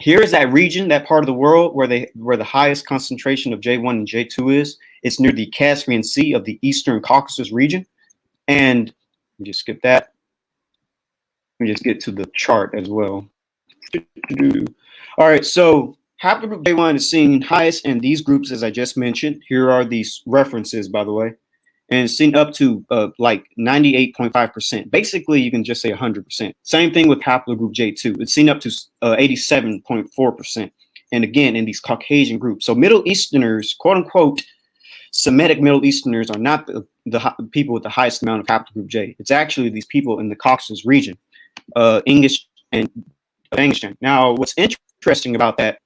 here is that region, that part of the world where the highest concentration of J1 and J2 is. It's near the Caspian Sea of the Eastern Caucasus region. And let me just skip that. Let me just get to the chart as well. All right, so haplogroup J1 is seen highest in these groups, as I just mentioned. Here are these references, by the way. And it's seen up to like 98.5%. Basically, you can just say 100%. Same thing with haplogroup J2. It's seen up to 87.4%. And again, in these Caucasian groups. So Middle Easterners, quote unquote, Semitic Middle Easterners are not the people with the highest amount of haplogroup J. It's actually these people in the Caucasus region, English and Dagestan. Now, what's interesting about that,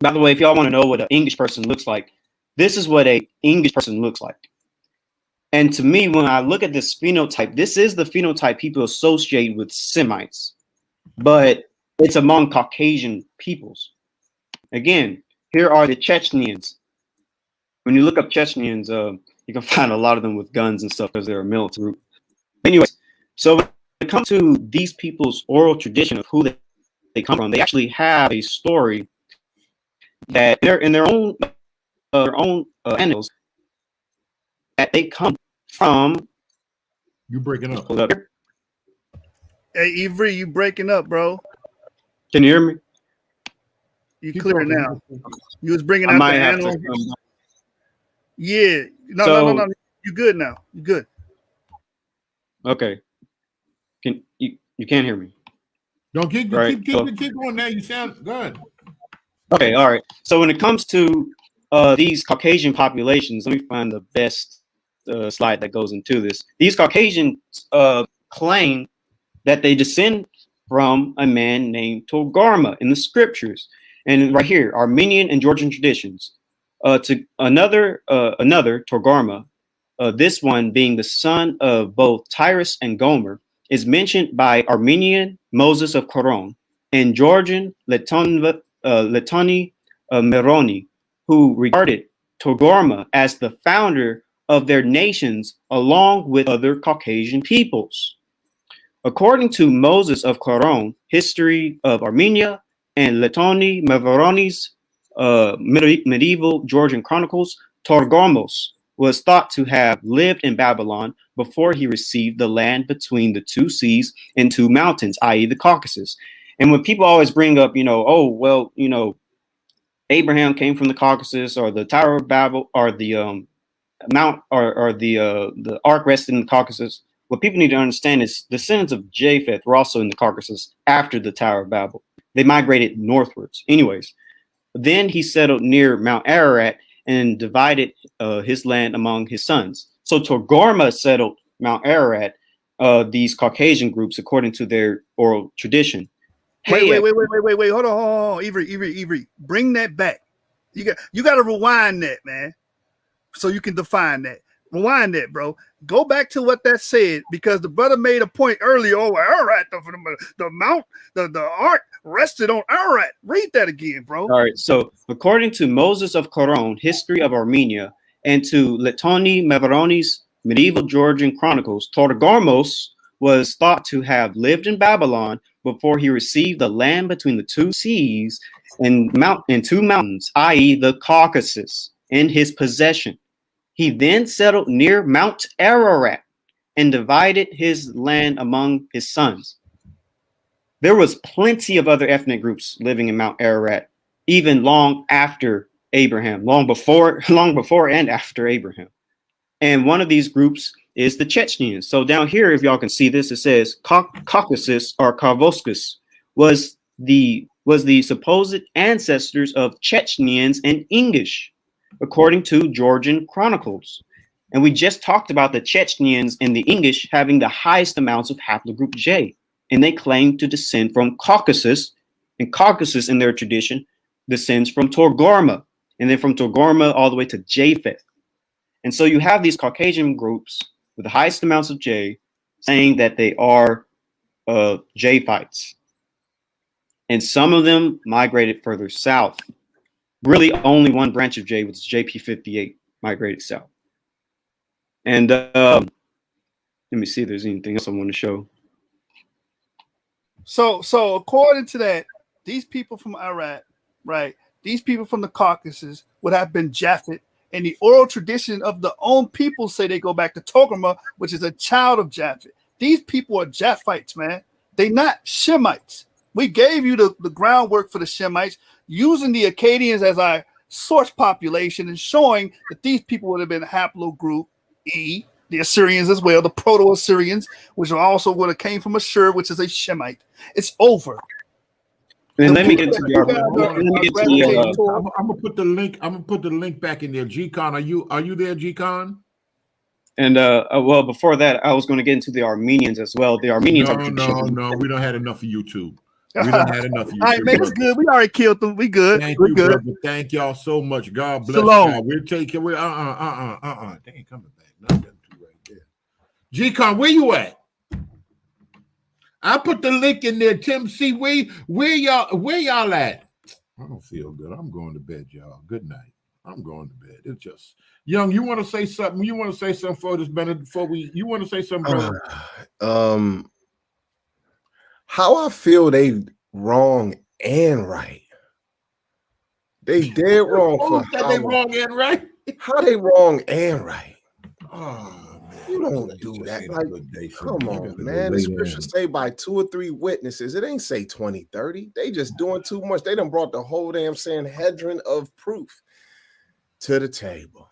by the way, if y'all want to know what an English person looks like, this is what an English person looks like. And to me, when I look at this phenotype, this is the phenotype people associate with Semites, but it's among Caucasian peoples. Again, here are the Chechens. When you look up Chechens, you can find a lot of them with guns and stuff because they're a military group. Anyways, so when it comes to these people's oral tradition of who they come from, they actually have a story that they're in their own annals that they come from. You breaking up. Hey, Avery, you breaking up, bro. Can you hear me? You clear now. You was bringing out the animal. Yeah. No. You good now. You good. Okay. You can't hear me? No, keep going now. You sound good. Okay, all right. So when it comes to these Caucasian populations, let me find the best slide that goes into this. These Caucasians claim that they descend from a man named Togarma in the scriptures. And right here, Armenian and Georgian traditions. To another Togarma, this one being the son of both Tyrus and Gomer, is mentioned by Armenian Moses of Koron and Georgian Letoni Meroni, who regarded Togarma as the founder of their nations along with other Caucasian peoples. According to Moses of Koron, History of Armenia, and Letoni Meroni's medieval Georgian chronicles, Torgomos was thought to have lived in Babylon before he received the land between the two seas and two mountains, i.e. the Caucasus. And when people always bring up, Abraham came from the Caucasus, or the Tower of Babel, or the the Ark rested in the Caucasus, what people need to understand is the descendants of Japheth were also in the Caucasus after the Tower of Babel. They migrated northwards. Anyways, then he settled near Mount Ararat and divided his land among his sons. So Togarma settled Mount Ararat, these Caucasian groups, according to their oral tradition. Wait. Hold on. Avery. Bring that back. You got to rewind that, man, so you can define that. Rewind that, bro. Go back to what that said, because the brother made a point earlier. Oh, Ararat, the ark rested on Ararat. Read that again, bro. All right. So according to Moses of Koron, History of Armenia, and to Letoni Meroni's medieval Georgian chronicles, Togarmos was thought to have lived in Babylon before he received the land between the two seas and two mountains, i.e. the Caucasus, in his possession. He then settled near Mount Ararat and divided his land among his sons. There was plenty of other ethnic groups living in Mount Ararat, even long after Abraham, long before and after Abraham. And one of these groups is the Chechens. So down here, if y'all can see this, it says Caucasus or Kavoskus was the supposed ancestors of Chechens and English, according to Georgian chronicles. And we just talked about the Chechens and the English having the highest amounts of haplogroup J, and they claim to descend from Caucasus, and Caucasus in their tradition descends from Togarma. and then from Togarmah all the way to Japheth. And so you have these Caucasian groups with the highest amounts of J saying that they are Japhites. And some of them migrated further south. Really only one branch of J, which is JP58, migrated south. And let me see if there's anything else I want to show. So according to that, these people from Iraq, right? These people from the Caucasus would have been Japhet, and the oral tradition of the own people say they go back to Togarmah, which is a child of Japhet. These people are Japhites, man. They not Shemites. We gave you the groundwork for the Shemites, using the Akkadians as our source population and showing that these people would have been haplogroup E, the Assyrians as well, the Proto-Assyrians, which are also would have came from Ashur, which is a Shemite. It's over. And let me get to the I'm gonna put the link. I'm gonna put the link back in there. Gkon, are you there, Gkon? And well, before that, I was going to get into the Armenians as well. The Armenians No, we don't had enough of YouTube. We don't had enough of YouTube. All right, man, it's good. We already killed them. We good. Thank We're you, good. brother. Thank y'all so much. God bless Shalom. y'all. We'll take care. They ain't coming back. Not them two right there. Gkon, where you at? I put the link in there. Tim C. Where y'all at? I don't feel good. I'm going to bed, y'all. Good night. I'm going to bed. It's just Young. You want to say something? You want to say something for this, Bennett? You want to say something, brother? How I feel they wrong and right. They dead wrong for how they wrong and right. How they wrong and right. Oh, man. You don't do that. Like, come on, man. The scriptures say by 2 or 3 witnesses. It ain't say 20, 30. They just doing too much. They done brought the whole damn Sanhedrin of proof to the table.